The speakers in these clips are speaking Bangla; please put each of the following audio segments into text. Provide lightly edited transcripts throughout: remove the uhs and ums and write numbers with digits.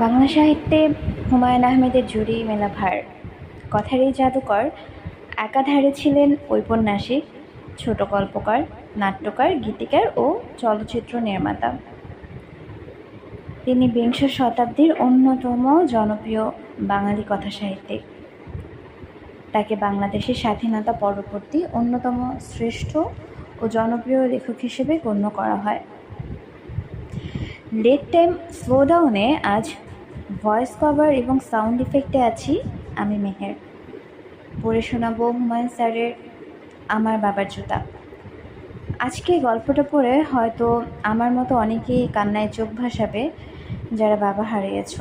বাংলা সাহিত্যে হুমায়ুন আহমেদের জুড়ি মেলা ভার। কথার এই জাদুকর একাধারে ছিলেন ঔপন্যাসিক, ছোট গল্পকার, নাট্যকার, গীতিকার ও চলচ্চিত্র নির্মাতা। তিনি বিংশ শতাব্দীর অন্যতম জনপ্রিয় বাঙালি কথাসাহিত্যিক। তাকে বাংলাদেশের স্বাধীনতা পরবর্তী অন্যতম শ্রেষ্ঠ ও জনপ্রিয় লেখক হিসেবে গণ্য করা হয়। লেট টাইম স্লো ডাউনে আজ ভয়েস কভার এবং সাউন্ড ইফেক্টে আছি আমি মেহের। পড়ে শোনাবো হুমায়ুন স্যারের আমার বাবার জুতা। আজকে গল্পটা পড়ে হয়তো আমার মতো অনেকেই কান্নায় চোখ ভাসাবে, যারা বাবা হারিয়েছ।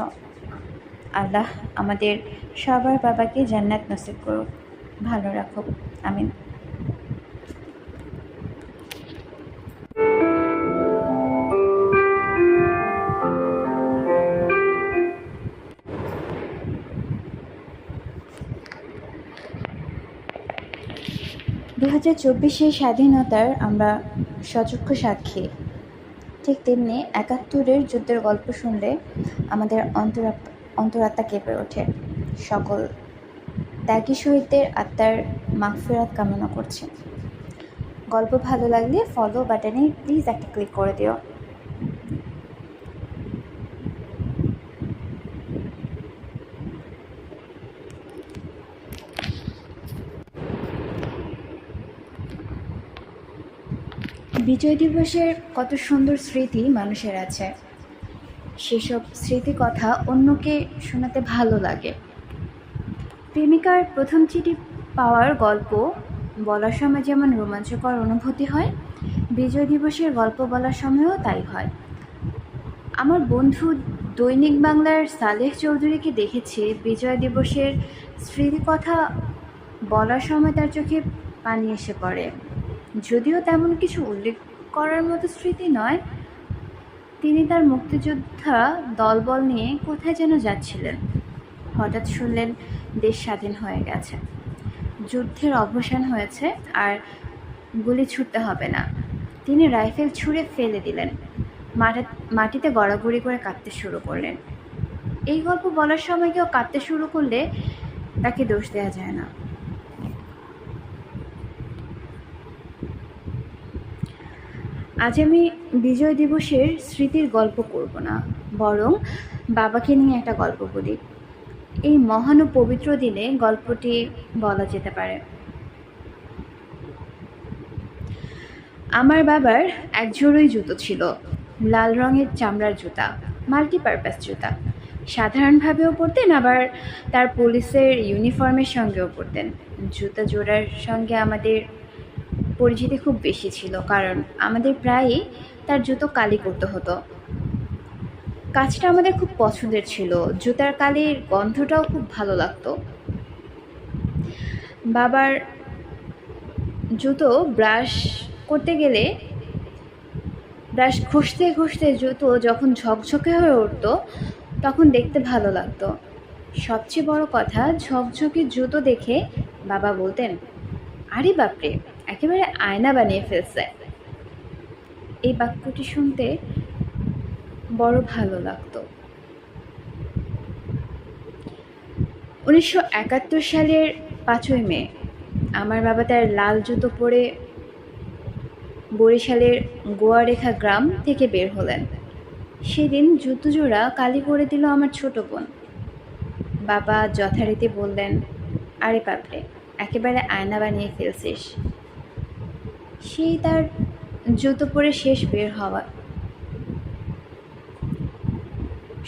আল্লাহ আমাদের সবার বাবাকে জান্নাত নসিব করুক, ভালো রাখুক, আমিন। (2024) স্বাধীনতার আমরা সচক্ষু সাক্ষী। ঠিক তেমনি ৭১-এর যুদ্ধের গল্প শুনলে আমাদের অন্তরাত্মা কেঁপে ওঠে। সকল ত্যাগী শহীদদের আত্মার মাগফিরাত কামনা করছি। গল্প ভালো লাগলে ফলো বাটনে প্লিজ একটা ক্লিক করে দিও। বিজয় দিবসের কত সুন্দর স্মৃতি মানুষের আছে, সেসব স্মৃতি কথা অন্যকে শোনাতে ভালো লাগে। প্রেমিকার প্রথম চিঠি পাওয়ার গল্প বলার সময় যেমন রোমাঞ্চকর অনুভূতি হয়, বিজয় দিবসের গল্প বলার সময়ও তাই হয়। আমার বন্ধু দৈনিক বাংলার সালেহ চৌধুরীকে দেখেছি বিজয় দিবসের স্মৃতিকথা বলার সময় তার চোখে পানি এসে পড়ে। যদিও তেমন কিছু উল্লেখ করার মতো স্মৃতি নয়, তিনি তার মুক্তিযোদ্ধা দলবল নিয়ে কোথায় যেন যাচ্ছিলেন। হঠাৎ শুনলেন দেশ স্বাধীন হয়ে গেছে, যুদ্ধের অবসান হয়েছে, আর গুলি ছুটতে হবে না। তিনি রাইফেল ছুঁড়ে ফেলে দিলেন, মাটিতে গড়াগড়ি করে কাঁদতে শুরু করলেন। এই গল্প বলার সময় কেউ কাঁদতে শুরু করলে তাকে দোষ দেওয়া যায় না। আজ আমি বিজয় দিবসের স্মৃতির গল্প করব না, বরং বাবাকে নিয়ে একটা গল্প বলি। এই মহান ও পবিত্র দিনে গল্পটি বলা যেতে পারে। আমার বাবার এক জোড়ই জুতো ছিল, লাল রঙের চামড়ার জুতা, মাল্টিপারপাস জুতা। সাধারণভাবেও পরতেন, আবার তার পুলিশের ইউনিফর্মের সঙ্গেও পরতেন। জুতা জোড়ার সঙ্গে আমাদের পরিচিতি খুব বেশি ছিল, কারণ আমাদের প্রায়ই তার জুতো কালি করতে হতো। কাজটা আমাদের খুব পছন্দের ছিল, জুতার কালির গন্ধটাও খুব ভালো লাগতো। বাবার জুতো ব্রাশ করতে গেলে ব্রাশ ঘষতে ঘষতে জুতো যখন ঝকঝকে হয়ে উঠত, তখন দেখতে ভালো লাগতো। সবচেয়ে বড় কথা, ঝকঝকে জুতো দেখে বাবা বলতেন, আরে বাপরে, একেবারে আয়না বানিয়ে ফেলছে। এই বাক্যটি শুনতে বড় ভালো লাগতো। 1971 সালের 5ই মে আমার বাবা তার লাল জুতো পরে বরিশালের গোয়ারেখা গ্রাম থেকে বের হলেন। সেদিন জুতো জোড়া কালি করে দিল আমার ছোট বোন। বাবা যথারীতি বললেন, আরে বাপরে, একেবারে আয়না বানিয়ে ফেলছিস। সেই তার জুতো পরে শেষ বের হওয়া।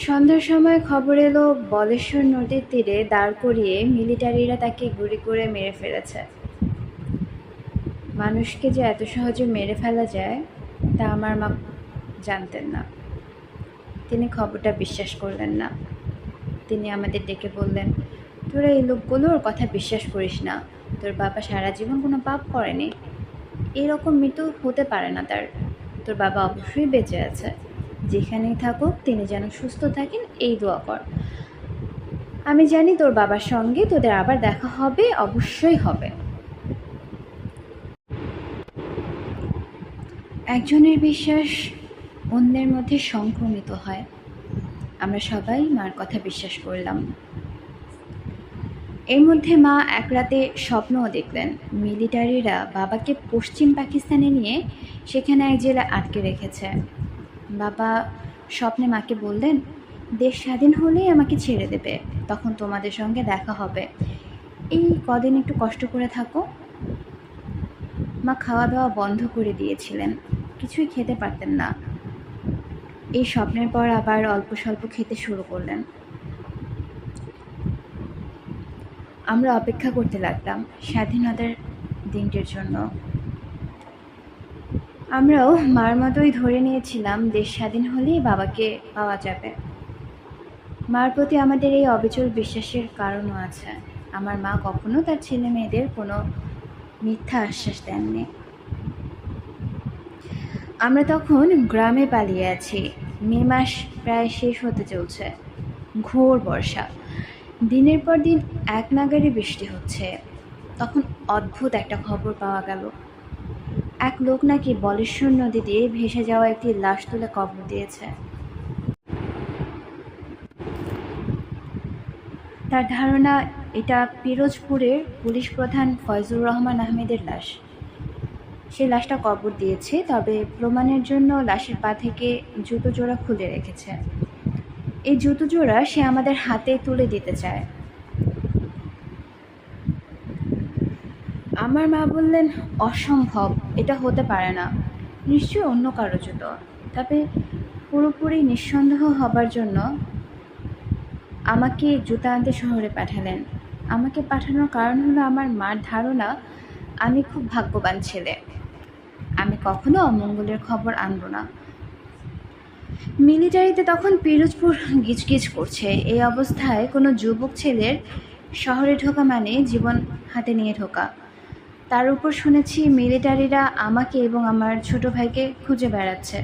সন্ধ্যার সময় খবর এলো বলেশ্বর নদীর তীরে দাঁড় করিয়ে মিলিটারিরা তাকে গুলি করে মেরে ফেলেছে। মানুষকে যে এত সহজে মেরে ফেলা যায় তা আমার মা জানতেন না। তিনি খবরটা বিশ্বাস করলেন না। তিনি আমাদের ডেকে বললেন, তোরা এই লোকগুলোর কথা বিশ্বাস করিস না। তোর বাবা সারা জীবন কোনো পাপ করেনি, এরকম মৃত্যু হতে পারে না তার। তোর বাবা অবশ্যই বেঁচে আছে, যেখানেই থাকুক তিনি যেন সুস্থ থাকেন, এই দোয়া কর। আমি জানি তোর বাবার সঙ্গে তোদের আবার দেখা হবে, অবশ্যই হবে। একজনের বিশ্বাস অন্যের মধ্যে সংক্রমিত হয়। আমরা সবাই মার কথা বিশ্বাস করলাম। এর মধ্যে মা এক রাতে স্বপ্নও দেখলেন মিলিটারিরা বাবাকে পশ্চিম পাকিস্তানে নিয়ে সেখানে এক জেলায় আটকে রেখেছে। বাবা স্বপ্নে মাকে বললেন, দেশ স্বাধীন হলেই আমাকে ছেড়ে দেবে, তখন তোমাদের সঙ্গে দেখা হবে, এই কদিন একটু কষ্ট করে থাকো। মা খাওয়া দাওয়া বন্ধ করে দিয়েছিলেন, কিছুই খেতে পারতেন না। এই স্বপ্নের পর আবার অল্প স্বল্প খেতে শুরু করলেন। আমরা অপেক্ষা করতে লাগলাম স্বাধীনতার দিনটির জন্য। আমরাও মার মতোই ধরে নিয়েছিলাম দেশ স্বাধীন হলেই বাবাকে পাওয়া যাবে। মার প্রতি আমাদের এই অবিচল বিশ্বাসের কারণও আছে। আমার মা কখনো তার ছেলে মেয়েদের কোনো মিথ্যা আশ্বাস দেননি। আমরা তখন গ্রামে পালিয়ে আছি। মে মাস প্রায় শেষ হতে চলছে। ঘোর বর্ষা, দিনের পর দিন এক নাগাড়ে বৃষ্টি হচ্ছে। তখন অদ্ভুত একটা খবর পাওয়া গেল, এক লোক নাকি বলেশ্বর নদী দিয়ে ভেসে যাওয়া একটি লাশ তুলে কবর দিয়েছে। তার ধারণা এটা পিরোজপুরের পুলিশ প্রধান ফয়জুর রহমান আহমেদের লাশ। সে লাশটা কবর দিয়েছে, তবে প্রমাণের জন্য লাশের পা থেকে জুতো জোড়া খুলে রেখেছে। এই জুতো জোড়া সে আমাদের হাতে তুলে দিতে চায়। আমার মা বললেন, অসম্ভব, এটা হতে পারে না, নিশ্চয়ই অন্য কারো জুতো। তবে পুরোপুরি নিঃসন্দেহ হবার জন্য আমাকে জুতা আনতে শহরে পাঠালেন। আমাকে পাঠানোর কারণ হলো আমার মার ধারণা আমি খুব ভাগ্যবান ছেলে, আমি কখনো অমঙ্গলের খবর আনব না। মিলিটারিতে তখন পিরোজপুর গিজগিজ করছে। এই অবস্থায় কোনো যুবক ছেলের শহরে ঢোকা মানে জীবন হাতে নিয়ে ঢোকা। তার উপর শুনেছি মিলিটারিরা আমাকে এবং আমার ছোট ভাইকে খুঁজে বেড়াচ্ছে।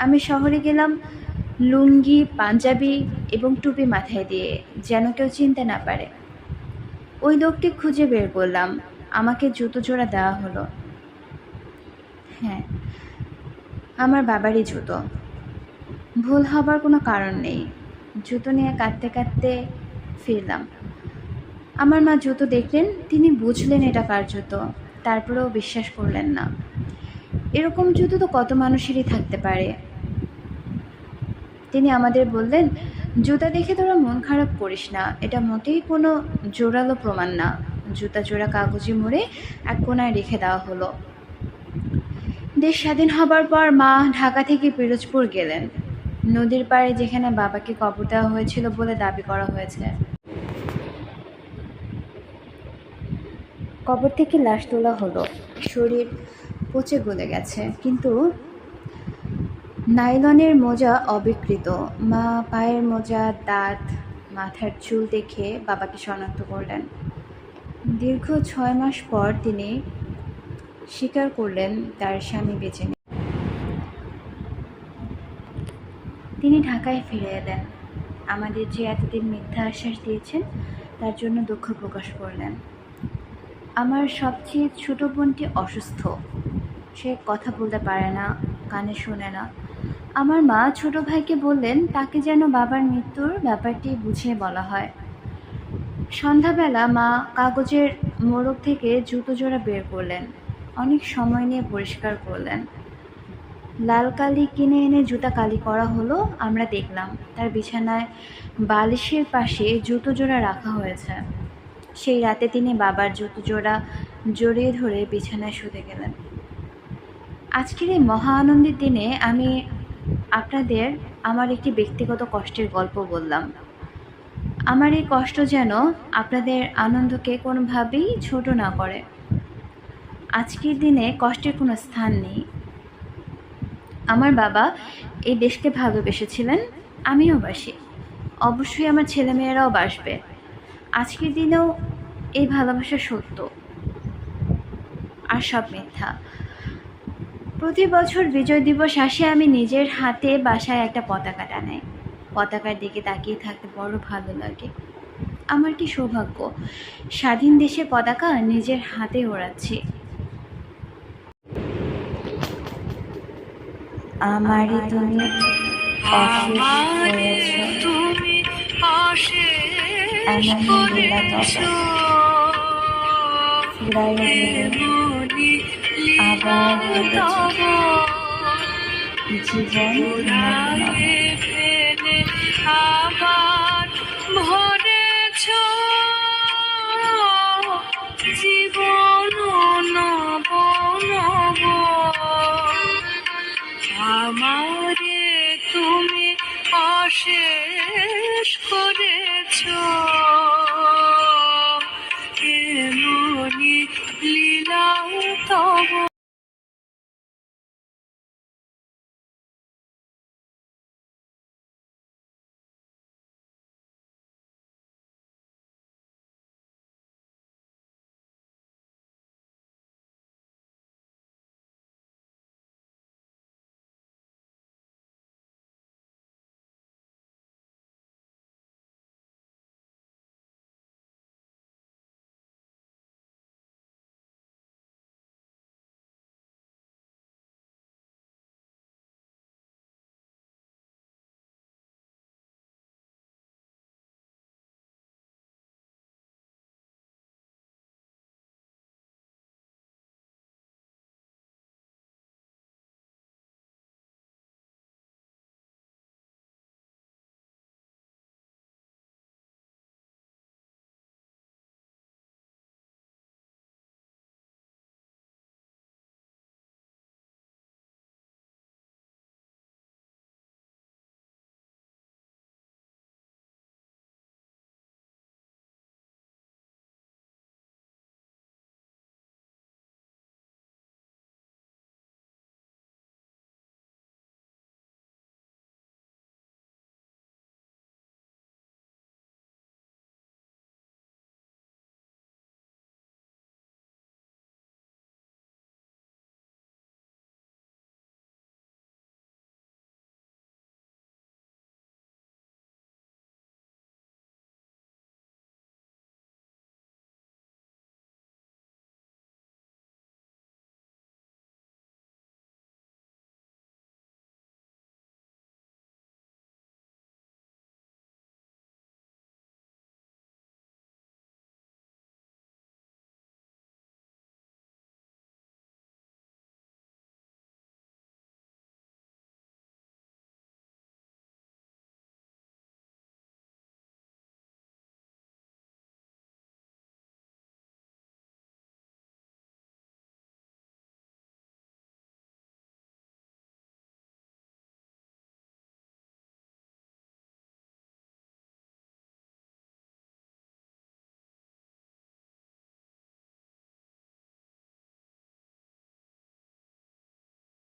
আমি শহরে গেলাম লুঙ্গি, পাঞ্জাবি এবং টুপি মাথায় দিয়ে, যেন কেউ চিনতে না পারে। ওই লোকটি খুঁজে বের করলাম, আমাকে জুতো জোড়া দেওয়া হলো। হ্যাঁ, আমার বাবারই জুতো, ভুল হবার কোনো কারণ নেই। জুতো নিয়ে কাঁদতে কাঁদতে ফিরলাম। আমার মা জুতো দেখলেন, তিনি বুঝলেন এটা কার জুতো, তারপরেও বিশ্বাস করলেন না। এরকম জুতো তো কত মানুষেরই থাকতে পারে। তিনি আমাদের বললেন, জুতা দেখে তোরা মন খারাপ করিস না, এটা মোটেই কোনো জোরালো প্রমাণ না। জুতা জোড়া কাগজে মুড়ে এক কোনায় রেখে দেওয়া হলো। দেশ স্বাধীন হবার পর মা ঢাকা থেকে পিরোজপুর গেলেন, নদীর পাড়ে যেখানে বাবাকে কবর দেওয়া হয়েছিল বলে দাবি করা হয়েছে। কবর থেকে লাশ তোলা হলো, শরীর পচে গলে গেছে, কিন্তু নাইলনের মোজা অবিকৃত। মা পায়ের মোজা, দাঁত, মাথার চুল দেখে বাবাকে শনাক্ত করলেন। দীর্ঘ 6 মাস পর তিনি স্বীকার করলেন তার স্বামী বেঁচে নেই। তিনি ঢাকায় ফিরে এলেন। আমাদের যে এতদিন মিথ্যা আশ্বাস দিয়েছেন তার জন্য দুঃখ প্রকাশ করলেন। আমার সবচেয়ে ছোট বোনটি অসুস্থ, সে কথা বলতে পারে না, কানে শোনে না। আমার মা ছোট ভাইকে বললেন তাকে যেন বাবার মৃত্যুর ব্যাপারটি বুঝিয়ে বলা হয়। সন্ধ্যাবেলা মা কাগজের মোড়ক থেকে জুতো জোড়া বের করলেন, অনেক সময় নিয়ে পরিষ্কার করলেন। লাল কালি কিনে এনে জুতা কালি করা হলো। আমরা দেখলাম তার বিছানায় বালিশের পাশে জুতো জোড়া রাখা হয়েছে। সেই রাতে তিনি বাবার জুতো জোড়া জড়িয়ে ধরে বিছানায় শুতে গেলেন। আজকের এই মহা আনন্দের দিনে আমি আপনাদের আমার একটি ব্যক্তিগত কষ্টের গল্প বললাম। আমার এই কষ্ট যেন আপনাদের আনন্দকে কোনোভাবেই ছোট না করে। আজকের দিনে কষ্টের কোনো স্থান নেই। আমার বাবা এই দেশকে ভালোবেসেছিলেন, আমিও বাসি, অবশ্যই আমার ছেলেমেয়েরাও বাসবে। আজকের দিনেও এই ভালোবাসা সত্য, আর সব মিথ্যা। প্রতি বছর বিজয় দিবস আসে, আমি নিজের হাতে বাসায় একটা পতাকা টানাই। পতাকার দিকে তাকিয়ে থাকতে বড় ভালো লাগে। আমার কি সৌভাগ্য, স্বাধীন দেশে পতাকা নিজের হাতে ওড়াচ্ছি। আমারই তুমি অশেষ হয়েছ। এমনই লীলা তব ফুরাইয়া গেলে আবার হলো জীবন নব ফেলে আবার ভরেছ জীবন নব নব আমারে তুমি অশেষ করে